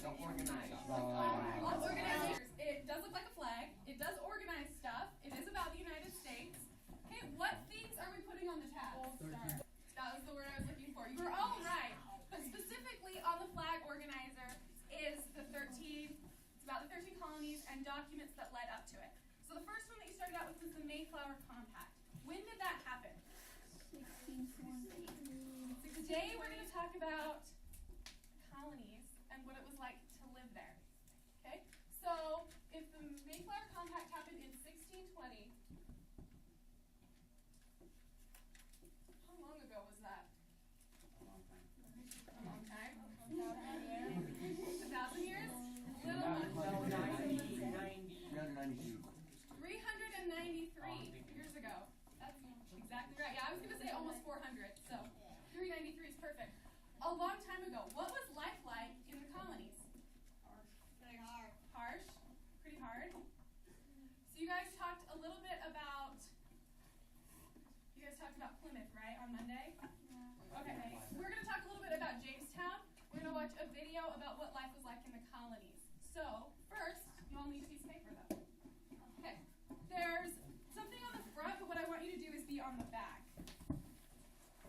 Organizers. It does look like a flag. It does organize stuff. It is about the United States. Okay, what things are we putting on the tab? That was the word I was looking for. You were all right. But specifically on the flag organizer is the 13, it's about the 13 colonies and documents that led up to it. So the first one that you started out with was the Mayflower Compact. When did that happen? 1620. So today we're going to talk about colonies and what it was like to live there. Okay? So if the Mayflower Compact happened in 1620, how long ago was that? A long time. A long time? 1,000 years? A little more. 393 years ago. That's exactly right. Yeah, I was going to say almost 400. So 393 is perfect. A long time ago. What was life like in the colonies? Harsh. Pretty hard. Harsh? Pretty hard? So you guys talked a little bit about, Plymouth, right, on Monday? Yeah. Okay. We're going to talk a little bit about Jamestown. We're going to watch a video about what life was like in the colonies. So, first, you all need a piece of paper, though. Okay. There's something on the front, but what I want you to do is be on the back.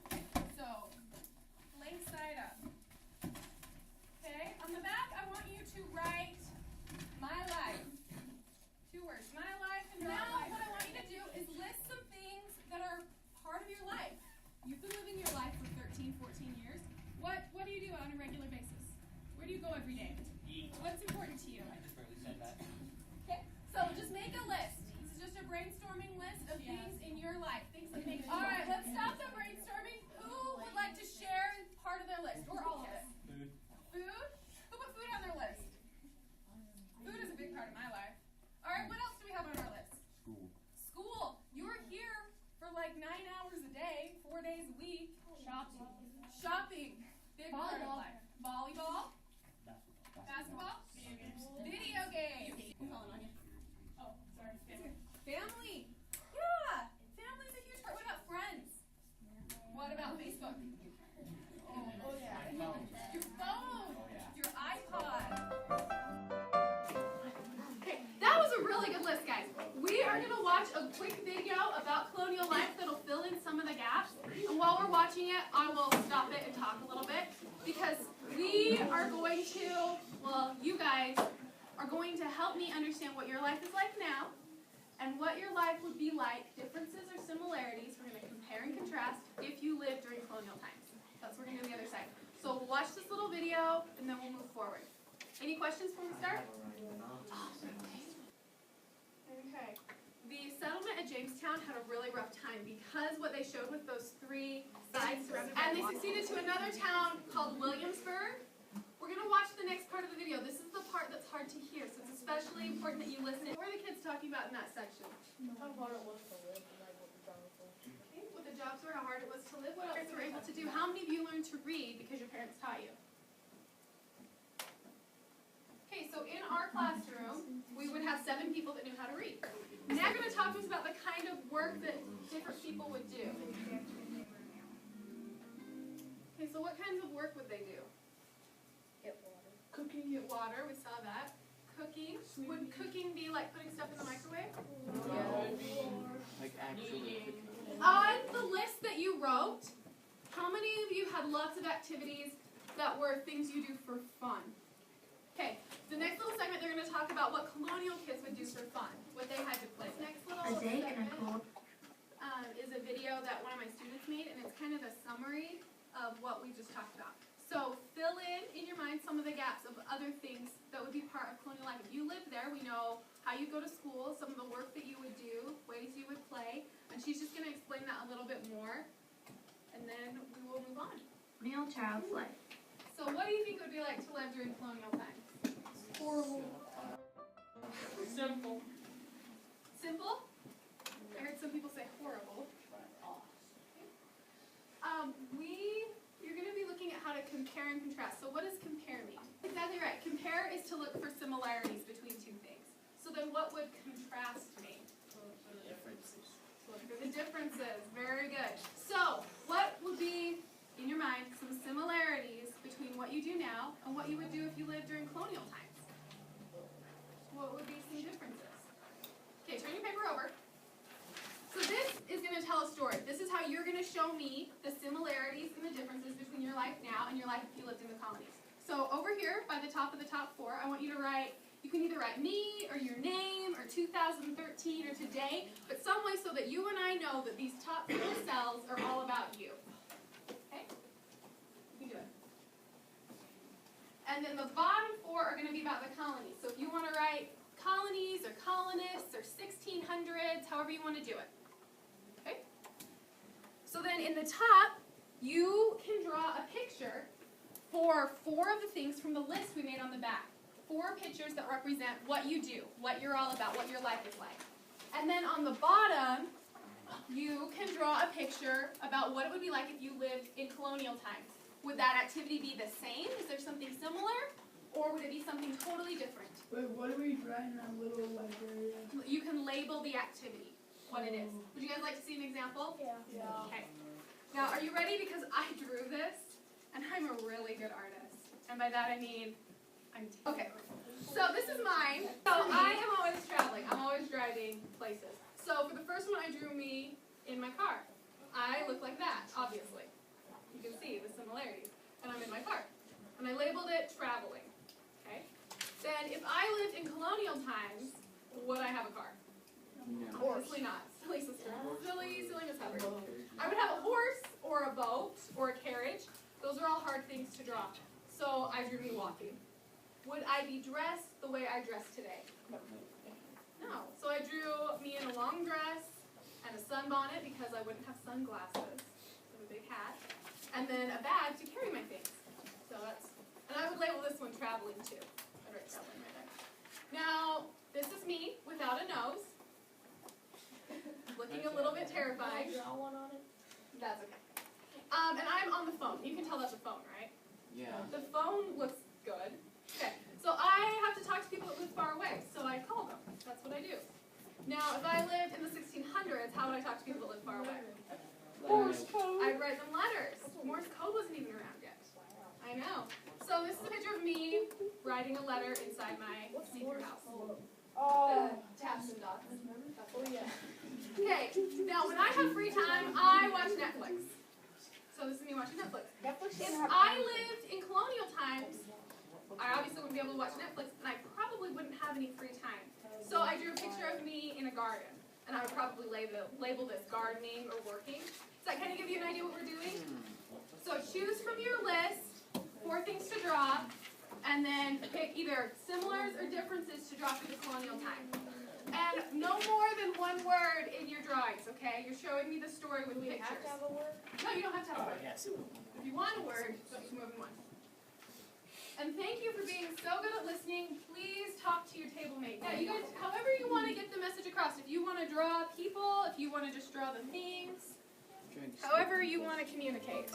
Okay. So, blank side up. Okay. On the back, I want you to write my life. 2 words. My life and your life. Now, what I want you to do is list some things that are part of your life. You've been living your life for 13, 14 years. What do you do on a regular basis? Where do you go every day? Eat. What's important to you? I just barely said that. Okay, so just make a list. This is just a brainstorming list of things in your life. Things that make. All right, let's stop the brainstorming. Who would like to share part of their list, or all of it? Food. Food? Who put food on their list? Food is a big part of my life. All right, what else do we have on our list? School. School. You're here for like 9 hours a day, 4 days a week. Shopping. Big part of life. Volleyball. Basketball. Video games. I'm calling on you. Oh, sorry. Family. Yeah. Family's a huge part. What about friends? What about Facebook? Oh yeah. Your phone. Your iPod. Okay, that was a really good list, guys. We are going to watch a quick video about colonial life that'll fill in some of the gaps. And while we're watching it, I will stop it and talk a little bit because we are going to, you guys are going to help me understand what your life is like now and what your life would be like, differences or similarities. We're going to compare and contrast if you lived during colonial times. That's what we're going to do on the other side. So we'll watch this little video and then we'll move forward. Any questions before we start? Okay. The settlement at Jamestown had a really rough time because what they showed with those 3 sides surrounded by, and they succeeded to another town called Williamsburg. We're going to watch the next part of the video. This is the part that's hard to hear, so it's especially important that you listen. What were the kids talking about in that section? How hard it was to live, like what the jobs were. Okay, what the jobs were, how hard it was to live, what else were able to do. How many of you learned to read because your parents taught you? Okay, so in our classroom, we would have 7 people that knew how to read. Now you're going to talk to us about the kind of work that different people would do. Okay, so what kinds of work would they do? Get water. Cooking. Get water, we saw that. Cooking. Would cooking be like putting stuff in the microwave? Like actually. On the list that you wrote, how many of you had lots of activities that were things you do for fun? Okay, the next little segment they're going to talk about what colonial kids would do for fun, what they had to play. This next little segment is a video that one of my students made, and it's kind of a summary of what we just talked about. So fill in your mind some of the gaps of other things that would be part of colonial life. If you lived there, we know how you go to school, some of the work that you would do, ways you would play, and she's just going to explain that a little bit more, and then we will move on. Real child's life. So what do you think it would be like to live during colonial times? Horrible. Simple. Simple? I heard some people say horrible. You're going to be looking at how to compare and contrast. So what does compare mean? Exactly right. Compare is to look for similarities between 2 things. So then what would contrast mean? Differences. Look for the differences. Very good. So what would be, in your mind, some similarities between what you do now and what you you would do if you lived during colonial times? What would be some differences? Okay, turn your paper over. So this is going to tell a story. This is how you're going to show me the similarities and the differences between your life now and your life if you lived in the colonies. So over here, by the top of the top four, I want you to write, you can either write me, or your name, or 2013, or today, but some way so that you and I know that these top four cells are all about you. Okay? You can do it. And then the bottom four are going to be about the colonies. So if you want to write colonies, or colonists, or 1600s, however you want to do it. Okay? So then in the top, you can draw a picture for 4 of the things from the list we made on the back. 4 pictures that represent what you do, what you're all about, what your life is like. And then on the bottom, you can draw a picture about what it would be like if you lived in colonial times. Would that activity be the same? Is there something similar? Or would it be something totally different? Wait, what do we draw in that little area? You can label the activity, what it is. Would you guys like to see an example? Yeah. Okay. Now, are you ready? Because I drew this, and I'm a really good artist. And by that I mean, okay. So this is mine. So I am always traveling. I'm always driving places. So for the first one, I drew me in my car. I look like that, obviously. You can see the similarities. And I'm in my car. And I labeled it traveling. Okay? Then if I lived in colonial times, would I have a car? No. Obviously not. Silly sister. Silly Miss Hubbard. I would have a horse or a boat or a carriage. Those are all hard things to draw. So I drew me walking. Would I be dressed the way I dress today? No. So I drew me in a long dress and a sunbonnet because I wouldn't have sunglasses. So a big hat. And then a bag to carry my things. So that's, and I would label this one traveling too. I'd write traveling right there. Now, this is me without a nose. Looking a little bit terrified. Draw one on it. That's okay. And I'm on the phone. You can tell that's a phone, right? Yeah. The phone looks good. Okay, so I have to talk to people that live far away, so I call them. That's what I do. Now, if I lived in the 1600s, how would I talk to people that live far away? Morse code. I'd write them letters. Morse code wasn't even around yet. I know. So this is a picture of me writing a letter inside my senior house. Oh. Taps and dots. Oh yeah. Okay, now when I have free time, I watch Netflix. So this is me watching Netflix. If I lived in colonial times, I obviously wouldn't be able to watch Netflix, and I probably wouldn't have any free time. So I drew a picture of me in a garden, and I would probably label this gardening or working. Does that kind of give you an idea what we're doing? So choose from your list 4 things to draw, and then pick either similars or differences to draw for the colonial time. And no more than 1 word in your drawings, okay? You're showing me the story with We pictures. have to have a word. No, you don't have to have a word. Yes. If you want a word, don't use more than 1. And thank you for being so good at listening. Please talk to your table mate. Yeah, you guys, however you want to get the message across. If you want to draw people, if you want to just draw the things, however you want to communicate.